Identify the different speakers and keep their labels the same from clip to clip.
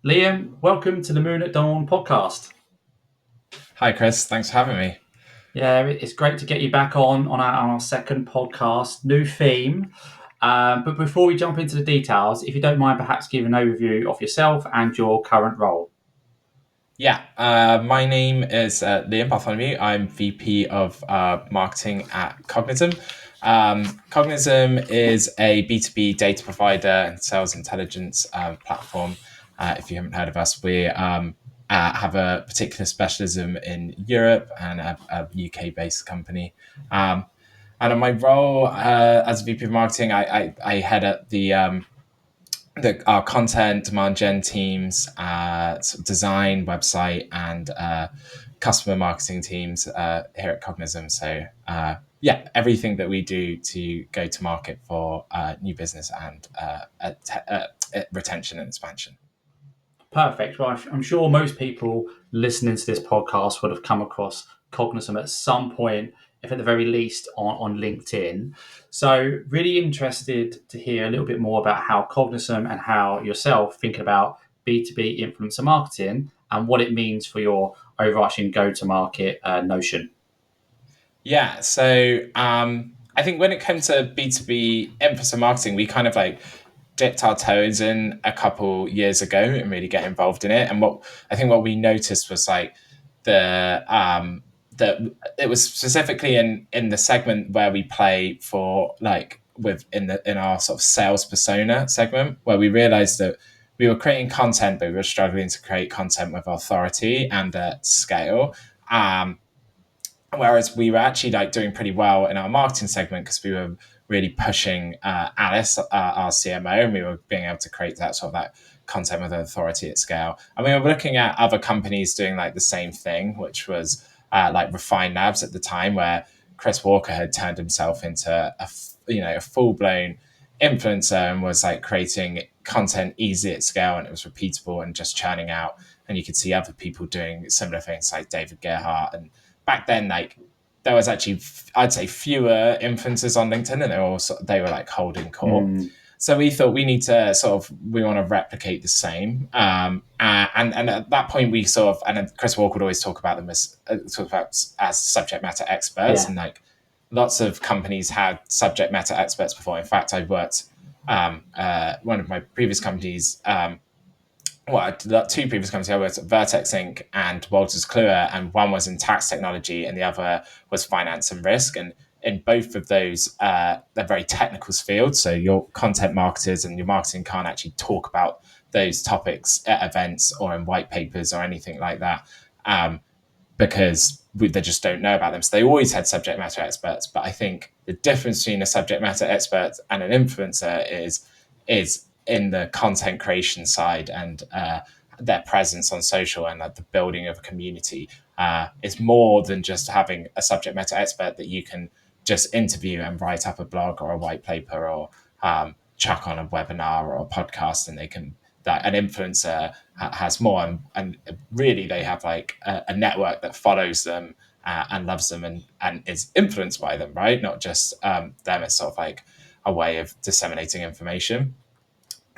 Speaker 1: Liam, welcome to the Moon at Dawn podcast.
Speaker 2: Hi, Chris. Thanks for having me.
Speaker 1: Yeah, it's great to get you back on our second podcast. New theme. But before we jump into the details, if you don't mind, perhaps give an overview of yourself and your current role.
Speaker 2: My name is Liam Bartholomew. I'm VP of Marketing at Cognism. Cognism is a B2B data provider and sales intelligence platform. If you haven't heard of us, we have a particular specialism in Europe and a UK based company. And in my role as VP of Marketing, I head up our content, demand gen teams, sort of design, website, and customer marketing teams here at Cognism. So everything that we do to go to market for new business and retention and expansion.
Speaker 1: Perfect. Well, I'm sure most people listening to this podcast would have come across Cognism at some point, if at the very least on LinkedIn. So, really interested to hear a little bit more about how Cognism and how yourself thinking about B2B influencer marketing and what it means for your overarching go to market notion.
Speaker 2: I think when it comes to B2B influencer marketing, we kind of like dipped our toes in a couple years ago and really get involved in it. And what we noticed was like the that it was specifically in the segment where we play for like in our sort of sales persona segment, where we realized that we were creating content, but we were struggling to create content with authority and at scale. Whereas we were actually like doing pretty well in our marketing segment because we were really pushing Alice, our CMO, and we were being able to create that sort of that content with authority at scale. And we were looking at other companies doing like the same thing, which was like Refine Labs at the time, where Chris Walker had turned himself into a full blown influencer and was like creating content easy at scale, and it was repeatable and just churning out. And you could see other people doing similar things like David Gerhardt. And back then, like there was actually, I'd say, fewer influencers on LinkedIn, and they were like holding court. So we thought we want to replicate the same. And at that point, we sort of, and then Chris Walker would always talk about them as subject matter experts,
Speaker 1: Yeah.
Speaker 2: and like lots of companies had subject matter experts before. In fact, I worked one of my previous companies. Two previous companies I worked at, Vertex Inc. and Walters Kluwer, and one was in tax technology and the other was finance and risk. And in both of those, they're very technical fields. So your content marketers and your marketing can't actually talk about those topics at events or in white papers or anything like that, because they just don't know about them. So they always had subject matter experts. But I think the difference between a subject matter expert and an influencer is in the content creation side and their presence on social and like the building of a community. It's more than just having a subject matter expert that you can just interview and write up a blog or a white paper or chuck on a webinar or a podcast, and they can that an influencer has more, and really they have like a network that follows them and loves them and is influenced by them, right? Not just them as sort of like a way of disseminating information.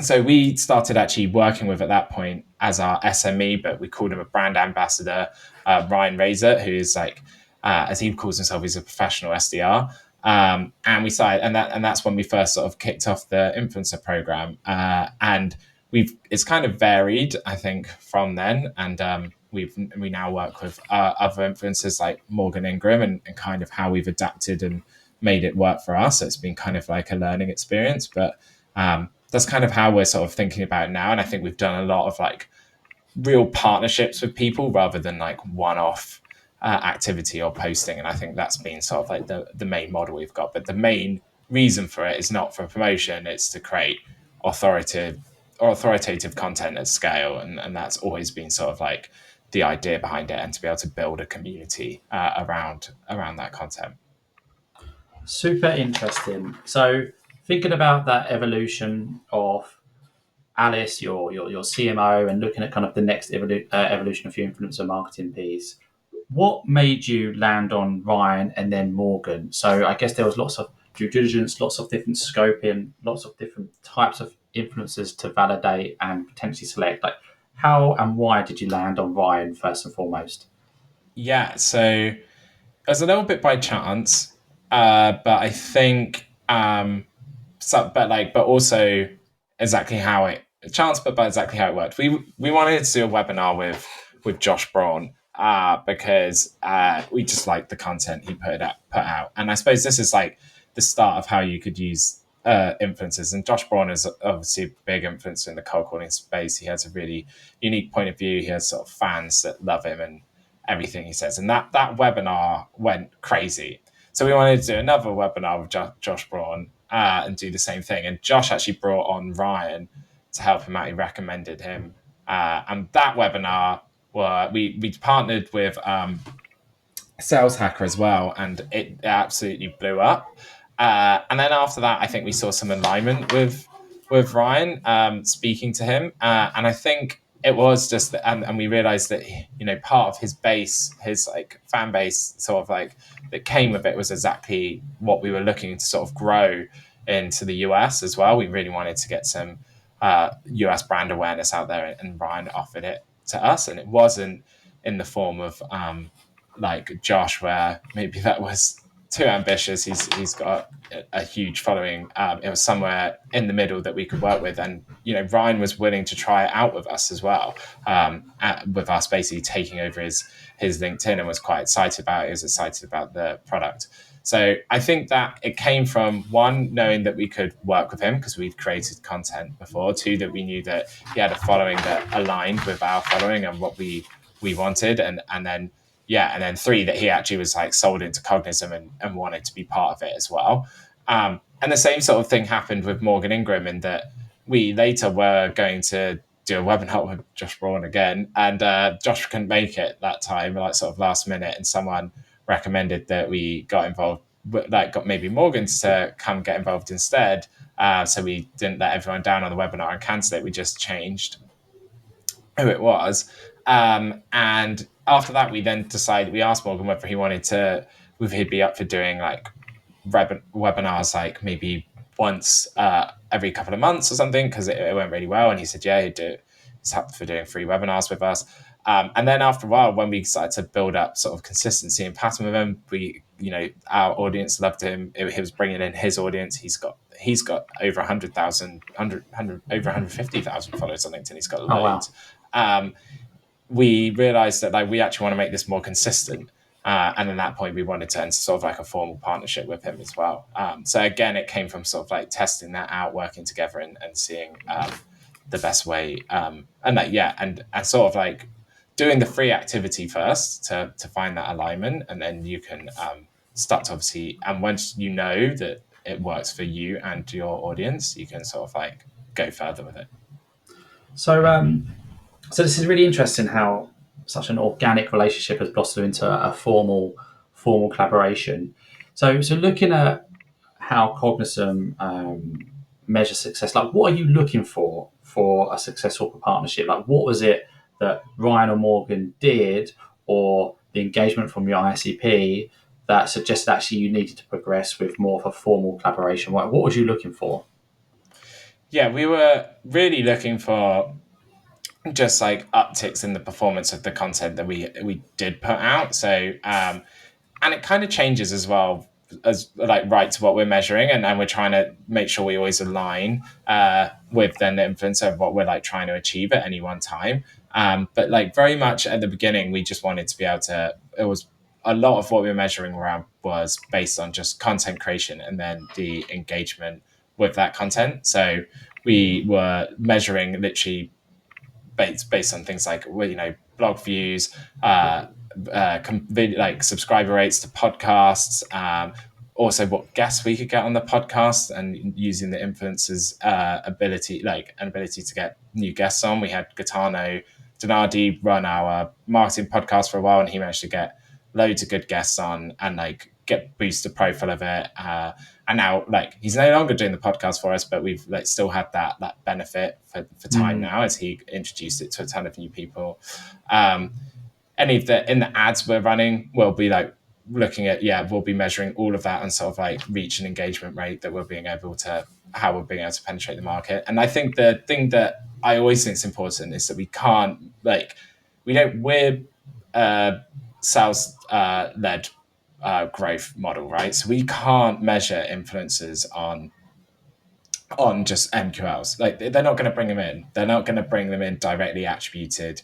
Speaker 2: So we started actually working with at that point as our SME, but we called him a brand ambassador, Ryan Razor, who is like, as he calls himself, he's a professional SDR. And we started, and that's when we first sort of kicked off the influencer program. And it's kind of varied, I think, from then. And we now work with other influencers like Morgan Ingram, and kind of how we've adapted and made it work for us. So it's been kind of like a learning experience, but that's kind of how we're sort of thinking about it now. And I think we've done a lot of like real partnerships with people rather than like one-off activity or posting. And I think that's been sort of like the main model we've got. But the main reason for it is not for promotion; it's to create authoritative content at scale, and that's always been sort of like the idea behind it, and to be able to build a community around that content.
Speaker 1: Super interesting. So, thinking about that evolution of Alice, your CMO, and looking at kind of the next evolution of your influencer marketing piece, what made you land on Ryan and then Morgan? So I guess there was lots of due diligence, lots of different scoping, lots of different types of influencers to validate and potentially select. Like, how and why did you land on Ryan first and foremost?
Speaker 2: Yeah, so it was a little bit by chance, but I think but also exactly how it chance, but exactly how it worked. We wanted to do a webinar with Josh Braun because we just liked the content he put out, and I suppose this is like the start of how you could use influencers. And Josh Braun is obviously a big influencer in the cold calling space. He has a really unique point of view. He has sort of fans that love him and everything he says. And that webinar went crazy. So we wanted to do another webinar with Josh Braun and do the same thing. And Josh actually brought on Ryan to help him out. He recommended him. And that webinar, we partnered with Sales Hacker as well, and it absolutely blew up. And then after that, I think we saw some alignment with Ryan, speaking to him, and I think it was just that, and we realized that part of his base, his like fan base, sort of like that came with it was exactly what we were looking to sort of grow into the US as well. We really wanted to get some US brand awareness out there, and Ryan offered it to us, and it wasn't in the form of like Josh, where maybe that was too ambitious. He's got a huge following. It was somewhere in the middle that we could work with, and Ryan was willing to try it out with us as well. With us basically taking over his LinkedIn, and was quite excited about it. He was excited about the product. So I think that it came from one, knowing that we could work with him because we'd created content before. Two, that we knew that he had a following that aligned with our following and what we wanted, and then and then three, that he actually was like sold into Cognism and wanted to be part of it as well. And the same sort of thing happened with Morgan Ingram, in that we later were going to do a webinar with Josh Braun again, and Josh couldn't make it that time, like sort of last minute, and someone recommended that we got involved, like got maybe Morgan to come get involved instead. So we didn't let everyone down on the webinar and cancel it. We just changed who it was. And after that, we then decided, we asked Morgan whether he'd be up for doing like webinars, like maybe once every couple of months or something, because it went really well. And he said, yeah, he's up for doing free webinars with us. And then after a while, when we started to build up sort of consistency and pattern with him, our audience loved him. He was bringing in his audience. He's got over 100,000, over 150,000 followers on LinkedIn. He's got loads.
Speaker 1: Oh, wow.
Speaker 2: We realized that like we actually want to make this more consistent. And at that point, we wanted to enter sort of like a formal partnership with him as well. So again, it came from sort of like testing that out, working together, and seeing the best way. And sort of like doing the free activity first to find that alignment, and then you can start to obviously. And once you know that it works for you and your audience, you can sort of like go further with it.
Speaker 1: So this is really interesting how such an organic relationship has blossomed into a formal collaboration. So looking at how Cognism measures success, like what are you looking for a successful partnership? Like what was it that Ryan or Morgan did, or the engagement from your ICP that suggested actually you needed to progress with more of a formal collaboration? What was you looking for?
Speaker 2: Yeah, we were really looking for just like upticks in the performance of the content that we did put out. So and it kind of changes as well, as like right to what we're measuring, and we're trying to make sure we always align with then the influencer of what we're like trying to achieve at any one time. But like very much at the beginning, we just wanted to be able to. It was a lot of what we were measuring around was based on just content creation and then the engagement with that content. So we were measuring literally based on things like blog views, like subscriber rates to podcasts, also what guests we could get on the podcast, and using the influencers' ability to get new guests on. We had Gaetano Donardi run our marketing podcast for a while, and he managed to get loads of good guests on and like boost the profile of it. And now like he's no longer doing the podcast for us, but we've like still had that benefit for time now, as he introduced it to a ton of new people. Any of the in the ads we're running will be like looking at, we'll be measuring all of that and sort of like reach and engagement rate that we're being able to, how we're being able to penetrate the market. And I think the thing that I always think is important is that we can't like, we're sales led growth model, right? So we can't measure influencers on just MQLs. Like they're not going to bring them in. They're not going to bring them in directly attributed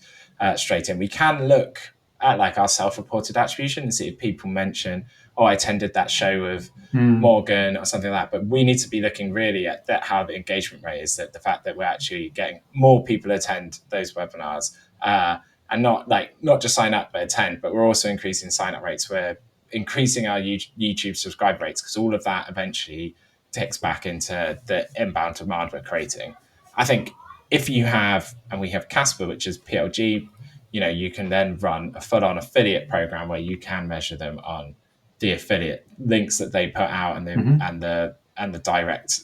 Speaker 2: straight in. We can look at like our self-reported attribution and see if people mention, oh, I attended that show with Morgan or something like that. But we need to be looking really at that, how the engagement rate is, that the fact that we're actually getting more people attend those webinars and not just sign up but attend, but we're also increasing sign up rates. We're increasing our YouTube subscribe rates, because all of that eventually takes back into the inbound demand we're creating. I think if you have, and we have Casper, which is PLG, you can then run a full-on affiliate program where you can measure them on the affiliate links that they put out and the direct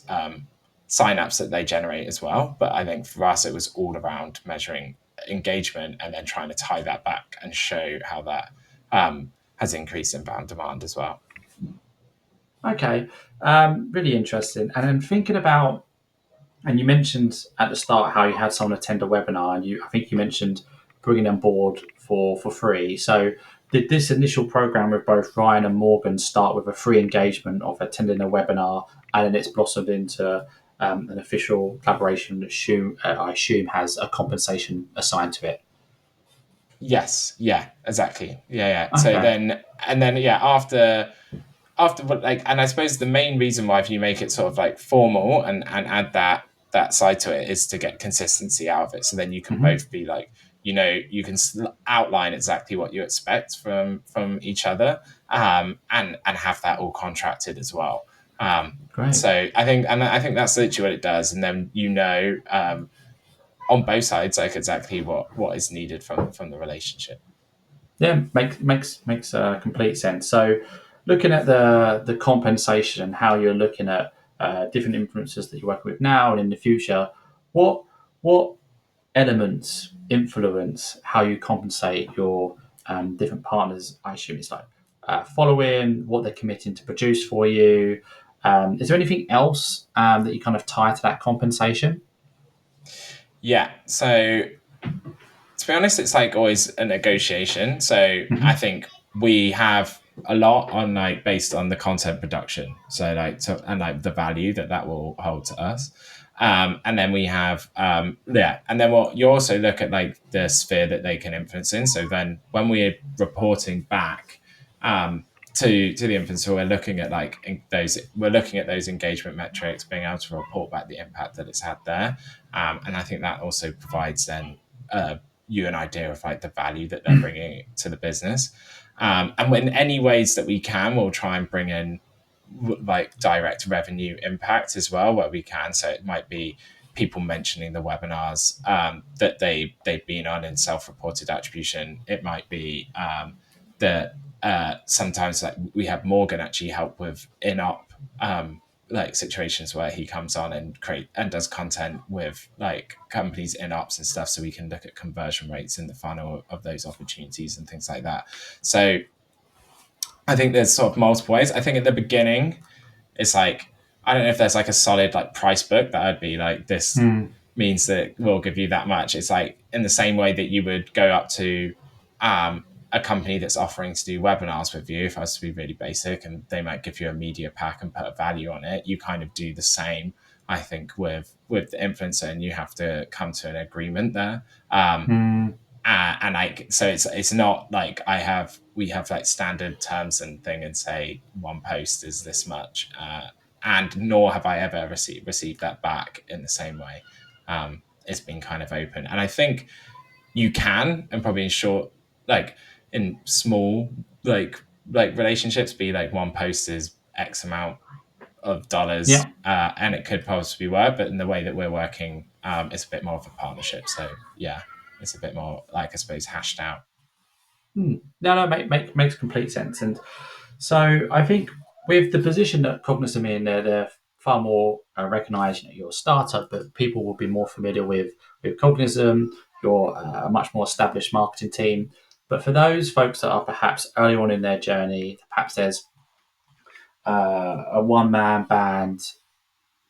Speaker 2: signups that they generate as well. But I think for us, it was all around measuring engagement and then trying to tie that back and show how that has increased inbound demand as well.
Speaker 1: Okay, really interesting. And I'm thinking about, and you mentioned at the start how you had someone attend a webinar, and I think you mentioned bringing them on board for free. So did this initial program with both Ryan and Morgan start with a free engagement of attending a webinar, and then it's blossomed into an official collaboration that I assume has a compensation assigned to it?
Speaker 2: Yes, yeah, exactly. Yeah. So
Speaker 1: Okay.
Speaker 2: after like, and I suppose the main reason why, if you make it sort of like formal and add that side to it, is to get consistency out of it. So then you can both be like, you can outline exactly what you expect from each other, and have that all contracted as well.
Speaker 1: Great.
Speaker 2: So I think that's literally what it does. And then on both sides, like exactly what is needed from the relationship.
Speaker 1: Yeah, makes complete sense. So, looking at the compensation and how you're looking at different influencers that you're working with now and in the future, what elements influence how you compensate your different partners? I assume it's like following what they're committing to produce for you. Is there anything else that you kind of tie to that compensation?
Speaker 2: Yeah. So to be honest, it's like always a negotiation. So I
Speaker 1: Hmm.
Speaker 2: think we have a lot on like based on the content production. So and like the value that will hold to us. And then we have and then what you also look at like the sphere that they can influence in. So then when we're reporting back to the influencer, we're looking at those engagement metrics, being able to report back the impact that it's had there. And I think that also provides then you an idea of like the value that they're bringing to the business. And in any ways that we can, we'll try and bring in like direct revenue impact as well where we can. So it might be people mentioning the webinars that they've been on in self-reported attribution. It might be that sometimes like we have Morgan actually help with in-op like situations where he comes on and does content with like companies in ops and stuff, so we can look at conversion rates in the funnel of those opportunities and things like that. So I think there's sort of multiple ways. I think at the beginning it's like, I don't know if there's like a solid like price book that I'd be like, this means that we'll give you that much. It's like in the same way that you would go up to a company that's offering to do webinars with you, if I was to be really basic, and they might give you a media pack and put a value on it. You kind of do the same, I think, with the influencer, and you have to come to an agreement there. And like, so it's not like we have like standard terms and thing and say one post is this much, and nor have I ever received that back in the same way. It's been kind of open, and I think you can, and probably in short, like in small like relationships, be like one post is X amount of dollars,
Speaker 1: Yeah.
Speaker 2: and it could possibly work, but in the way that we're working, it's a bit more of a partnership. So yeah, it's a bit more like, I suppose, hashed out.
Speaker 1: No, makes complete sense. And so I think with the position that Cognism in, they're far more recognised. You're a startup, but people will be more familiar with Cognism. You're a much more established marketing team. But for those folks that are perhaps early on in their journey, perhaps there's a one man band,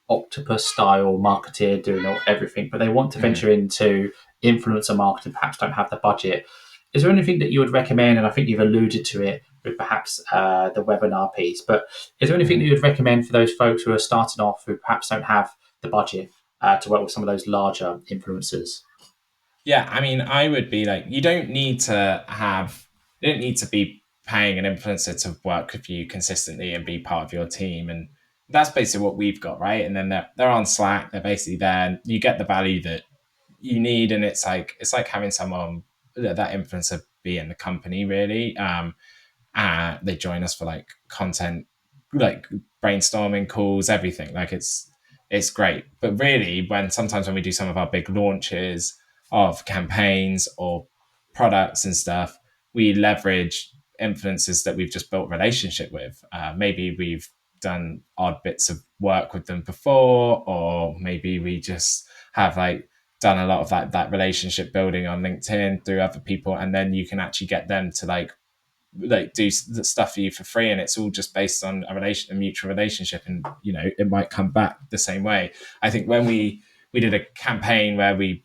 Speaker 1: octopus style marketeer doing everything, but they want to
Speaker 2: Mhm.
Speaker 1: venture into influencer marketing, perhaps don't have the budget. Is there anything that you would recommend? And I think you've alluded to it with perhaps the webinar piece, but is there anything that
Speaker 2: Mhm.
Speaker 1: you would recommend for those folks who are starting off who perhaps don't have the budget to work with some of those larger influencers?
Speaker 2: Yeah, I mean, I would be like, you don't need to be paying an influencer to work with you consistently and be part of your team. And that's basically what we've got, right? And then they're on Slack, they're basically there, and you get the value that you need. And it's like having someone that influencer be in the company, really. They join us for like content, like brainstorming calls, everything. Like it's great. But really, when we do some of our big launches of campaigns or products and stuff, we leverage influencers that we've just built relationship with. Maybe we've done odd bits of work with them before, or maybe we just have like done a lot of that relationship building on LinkedIn through other people, and then you can actually get them to like do the stuff for you for free, and it's all just based on a mutual relationship, and it might come back the same way. I think when we did a campaign where we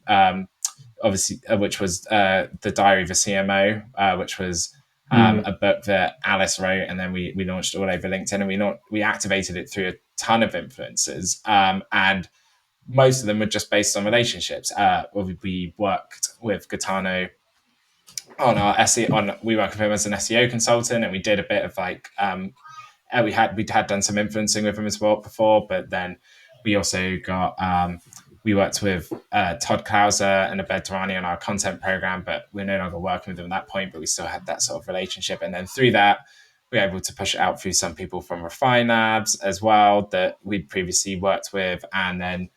Speaker 2: obviously which was the Diary of a CMO, which was
Speaker 1: Mm,
Speaker 2: a book that Alice wrote, and then we launched all over LinkedIn, and we activated it through a ton of influencers, and most of them were just based on relationships. We worked with Gaetano on our SEO. We work with him as an SEO consultant, and we did a bit of like we'd had done some influencing with him as well before, but then we also got we worked with Todd Klauser and Abed Durrani on our content program, but we're no longer working with them at that point, but we still had that sort of relationship. And then through that, we were able to push it out through some people from Refine Labs as well that we'd previously worked with. And then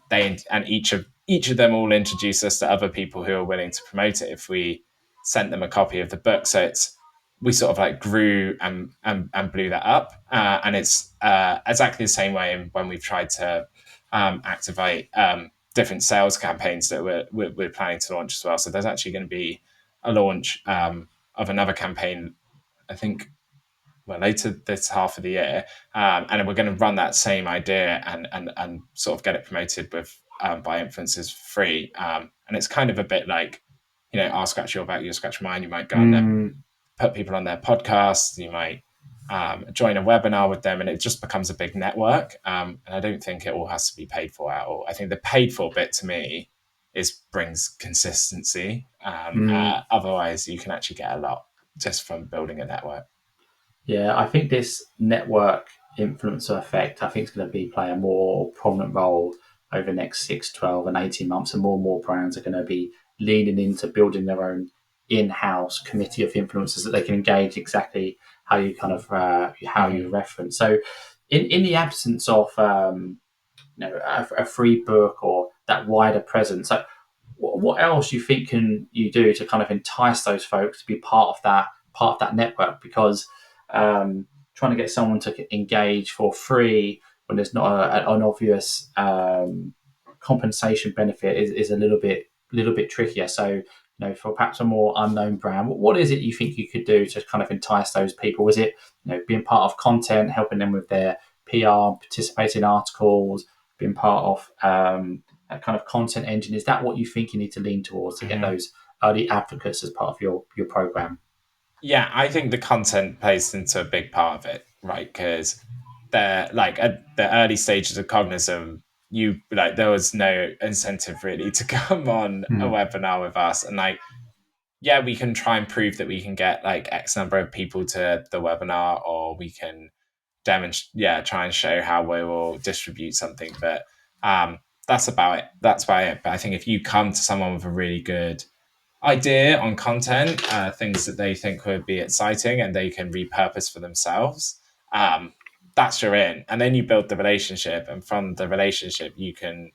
Speaker 2: they and each of them all introduced us to other people who are willing to promote it if we sent them a copy of the book. So we sort of like grew and blew that up. And it's exactly the same way when we've tried to activate different sales campaigns that we're planning to launch as well. So there's actually going to be a launch of another campaign, I think, well, later this half of the year, and we're going to run that same idea and sort of get it promoted with by influencers for free. And it's kind of a bit like, I'll scratch your back, you scratch mine. You might go on there,
Speaker 1: mm,
Speaker 2: put people on their podcasts. You might join a webinar with them, and it just becomes a big network. And I don't think it all has to be paid for at all. I think the paid for bit to me brings consistency.
Speaker 1: mm.
Speaker 2: Otherwise, you can actually get a lot just from building a network.
Speaker 1: Yeah, I think this network influencer effect, I think is going to be play a more prominent role over the next 6, 12, and 18 months. And more brands are going to be leaning into building their own in-house committee of influencers that they can engage exactly how you how you
Speaker 2: Mm-hmm.
Speaker 1: reference. So in the absence of a free book or that wider presence, like what else you think can you do to kind of entice those folks to be part of that network? Because trying to get someone to engage for free when there's not an obvious compensation benefit is a little bit trickier. So for perhaps a more unknown brand, what is it you think you could do to kind of entice those people? Was it being part of content, helping them with their PR, participating in articles, being part of that kind of content engine? Is that what you think you need to lean towards to get
Speaker 2: Mm-hmm.
Speaker 1: those early advocates as part of your program?
Speaker 2: Yeah, I think the content plays into a big part of it, right? Because they're like at the early stages of Cognism, there was no incentive really to come on a
Speaker 1: Mm,
Speaker 2: webinar with us, and like yeah, we can try and prove that we can get like X number of people to the webinar, or we can try and show how we will distribute something. But that's about it. That's about it. But I think if you come to someone with a really good idea on content, things that they think would be exciting and they can repurpose for themselves, um, that's your in. And then you build the relationship, and from the relationship, you can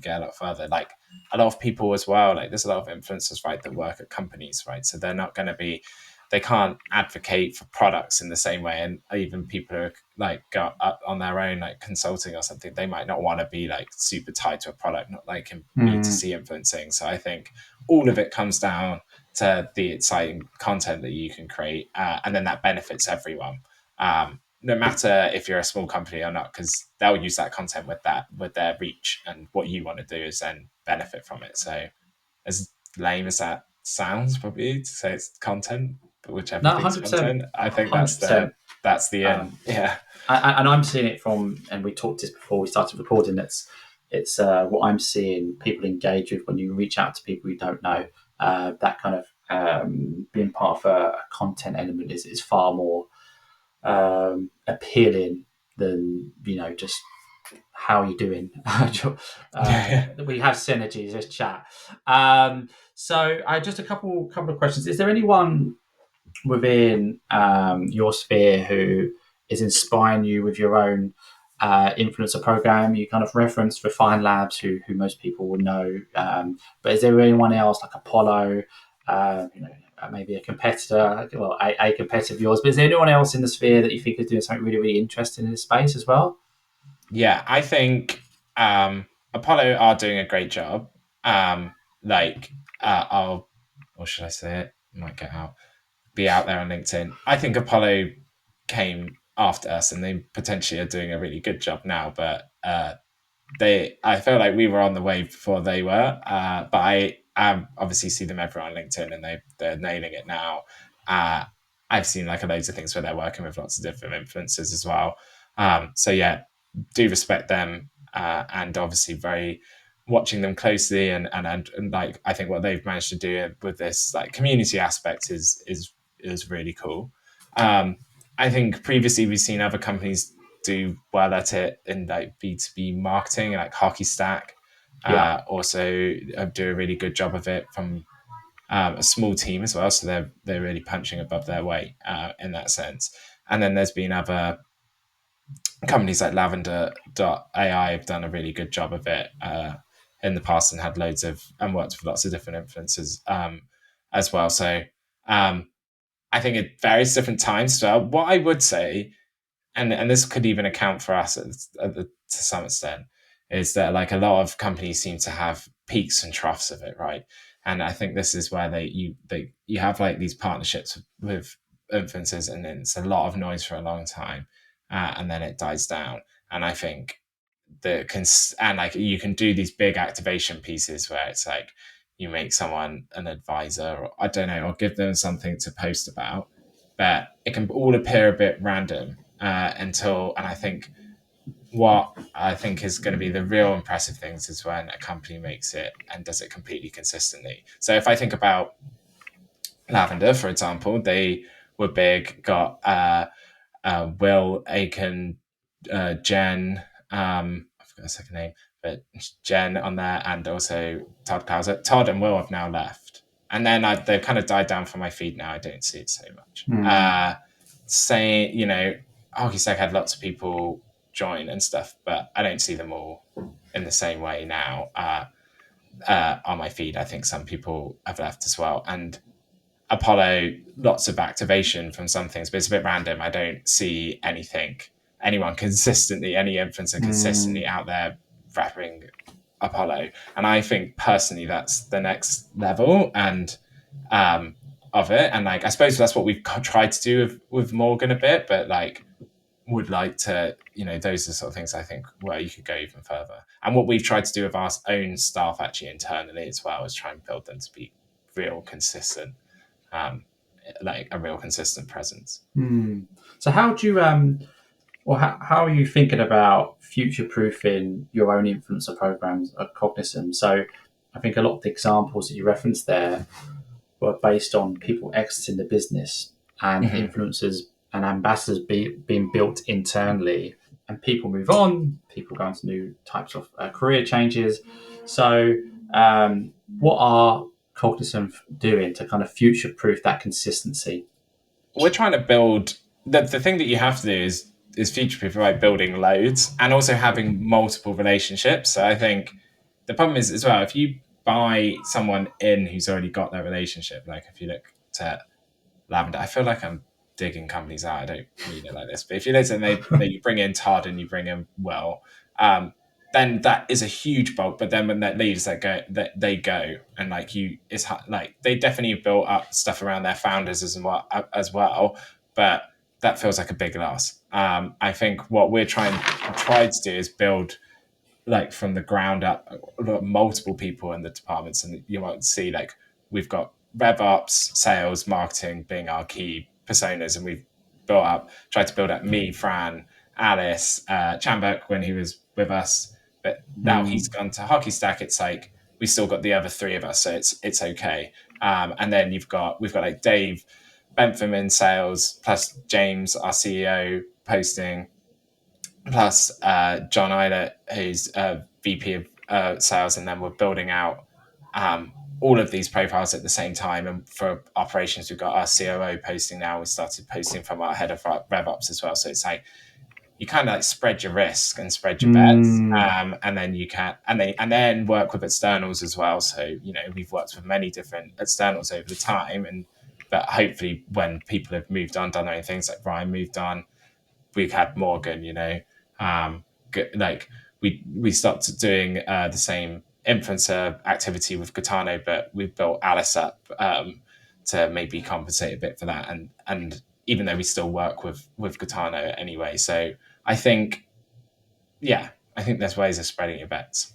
Speaker 2: get a lot further. Like a lot of people as well. Like there's a lot of influencers, right, that work at companies, right? So they're not going to be, they can't advocate for products in the same way. And even people who are like got up on their own, like consulting or something, they might not want to be like super tied to a product, not like in
Speaker 1: mm,
Speaker 2: B2C influencing. So I think all of it comes down to the exciting content that you can create, and then that benefits everyone, no matter if you're a small company or not, because they'll use that content with their reach, and what you want to do is then benefit from it. So as lame as that sounds, probably to say it's content, but which
Speaker 1: No,
Speaker 2: everything's
Speaker 1: 100%,
Speaker 2: content, I think
Speaker 1: 100%.
Speaker 2: that's the end.
Speaker 1: Um,
Speaker 2: Yeah.
Speaker 1: and I'm seeing it from, and we talked this before we started recording. It's what I'm seeing people engage with when you reach out to people you don't know. That kind of being part of a content element is far more appealing than just how are you doing.
Speaker 2: Yeah.
Speaker 1: We have synergies. Let's chat. So, just a couple of questions. Is there anyone within your sphere who is inspiring you with your own influencer program? You kind of referenced Refine Labs, who most people would know. But is there anyone else like Apollo, maybe a competitor, well, a competitor of yours, but is there anyone else in the sphere that you think is doing something really, really interesting in this space as well?
Speaker 2: Yeah, I think Apollo are doing a great job. Like, I'll, or should I say it? Might get out, be out there on LinkedIn. I think Apollo came after us, and they potentially are doing a really good job now. But I feel like we were on the wave before they were. But I obviously see them everywhere on LinkedIn, and they're nailing it now. I've seen like loads of things where they're working with lots of different influencers as well. So yeah, do respect them, and obviously very watching them closely, and like I think what they've managed to do with this like community aspect is really cool. I think previously we've seen other companies do well at it in like B2B marketing, like Hockey Stack.
Speaker 1: Yeah.
Speaker 2: Also do a really good job of it from a small team as well, so they're really punching above their weight in that sense. And then there's been other companies like Lavender.ai have done a really good job of it in the past, and had loads of and worked with lots of different influencers as well. So I think it varies different times as well. What I would say, and this could even account for us to some extent, is that like a lot of companies seem to have peaks and troughs of it, right? And I think this is where you have like these partnerships with influencers, and it's a lot of noise for a long time, and then it dies down. And I think and like you can do these big activation pieces where it's like you make someone an advisor, or I don't know, or give them something to post about, but it can all appear a bit random and I think what I think is going to be the real impressive things is when a company makes it and does it completely consistently. So if I think about Lavender, for example, they were big, got Will Aiken, Jen, I forgot the second name, but Jen on there, and also Todd Clouser. Todd and Will have now left. And then they've kind of died down from my feed now. I don't see it so much. Saying, Hockey Stack had lots of people join and stuff, but I don't see them all in the same way now on my feed. I think some people have left as well. And Apollo, lots of activation from some things, but it's a bit random. I don't see anyone consistently, any influencer consistently out there rapping Apollo. And I think personally that's the next level and of it. And like I suppose that's what we've tried to do with Morgan a bit, but like would like to, those are the sort of things I think where you could go even further. And what we've tried to do with our own staff actually internally as well is try and build them to be real consistent. Like a real consistent presence.
Speaker 1: So how do you how are you thinking about future proofing your own influencer programs at Cognism? So I think a lot of the examples that you referenced there were based on people exiting the business and influencers and ambassadors being built internally, and people move on, people go into new types of career changes. So what are Cognism doing to kind of future proof that consistency?
Speaker 2: We're trying to build the thing that you have to do is future proof by building loads and also having multiple relationships. So I think the problem is as well, if you buy someone in who's already got that relationship, like if you look to Lavender, I feel like I'm digging companies out. I don't mean it like this, but if you listen, you bring in Todd and you bring in Will. then that is a huge bulk. But then when that leaves, they go, and like they definitely built up stuff around their founders as well. But that feels like a big loss. I think what we're trying to do is build like from the ground up multiple people in the departments, and you might see like we've got RevOps, sales, marketing being our key personas, and we've tried to build up me, Fran, Alice, Chambek when he was with us, but now he's gone to Hockey Stack. It's like we still got the other three of us, so it's okay. And then we've got like Dave Bentham in sales, plus James, our CEO, posting, plus John Eilert, who's VP of sales, and then we're building out all of these profiles at the same time. And for operations, we've got our COO posting now. We started posting from our head of RevOps as well. So it's like you kind of like spread your risk and spread your bets, and then you can and then work with externals as well. So we've worked with many different externals over the time, but hopefully when people have moved on, done their own things, like Brian moved on, we've had Morgan, like we stopped doing the same influencer activity with Gitano, but we've built Alice up to maybe compensate a bit for that. And even though we still work with Gitano anyway, so I think there's ways of spreading your bets.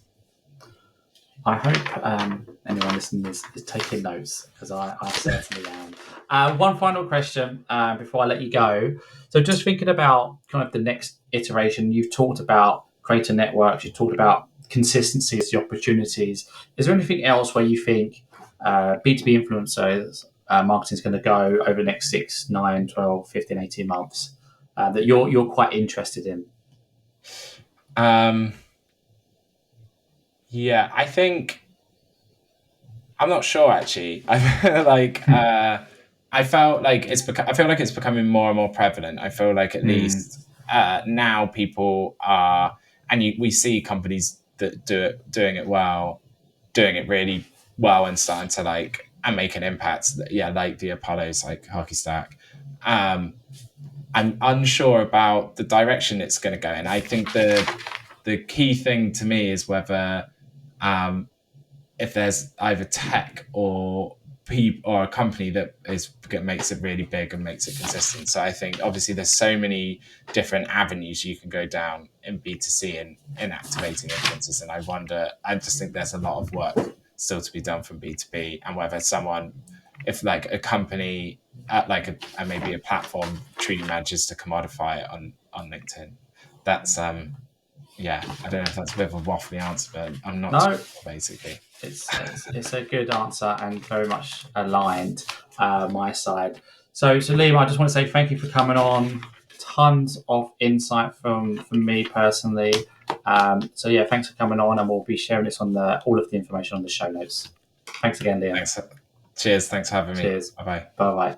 Speaker 1: I hope anyone listening is taking notes, because I certainly am. One final question before I let you go. So just thinking about kind of the next iteration, you've talked about creator networks, you've talked about consistency as the opportunities. Is there anything else where you think B2B influencers marketing is going to go over the next 6, 9, 12, 15, 18 months that you're quite interested in?
Speaker 2: Yeah, I think I'm not sure actually. I feel like I felt like I feel like it's becoming more and more prevalent. I feel like at least now people are, and we see companies that doing it well, doing it really well, and starting to like and make an impact. Yeah, like the Apollos, like Hockey Stack. I'm unsure about the direction it's going to go in. I think the key thing to me is whether if there's either tech or a company that makes it really big and makes it consistent. So I think obviously there's so many different avenues you can go down in B2C in activating influencers, and I just think there's a lot of work still to be done from B2B, and whether if like a company maybe a platform truly manages to commodify it on LinkedIn, that's I don't know if that's a bit of a waffly answer, but I'm not sure, basically.
Speaker 1: It's a good answer and very much aligned my side. So Liam, I just want to say thank you for coming on. Tons of insight from me personally. Thanks for coming on, and we'll be sharing this on all of the information on the show notes. Thanks again, Liam.
Speaker 2: Thanks. Cheers. Thanks for having me.
Speaker 1: Cheers.
Speaker 2: Bye-bye.
Speaker 1: Bye-bye.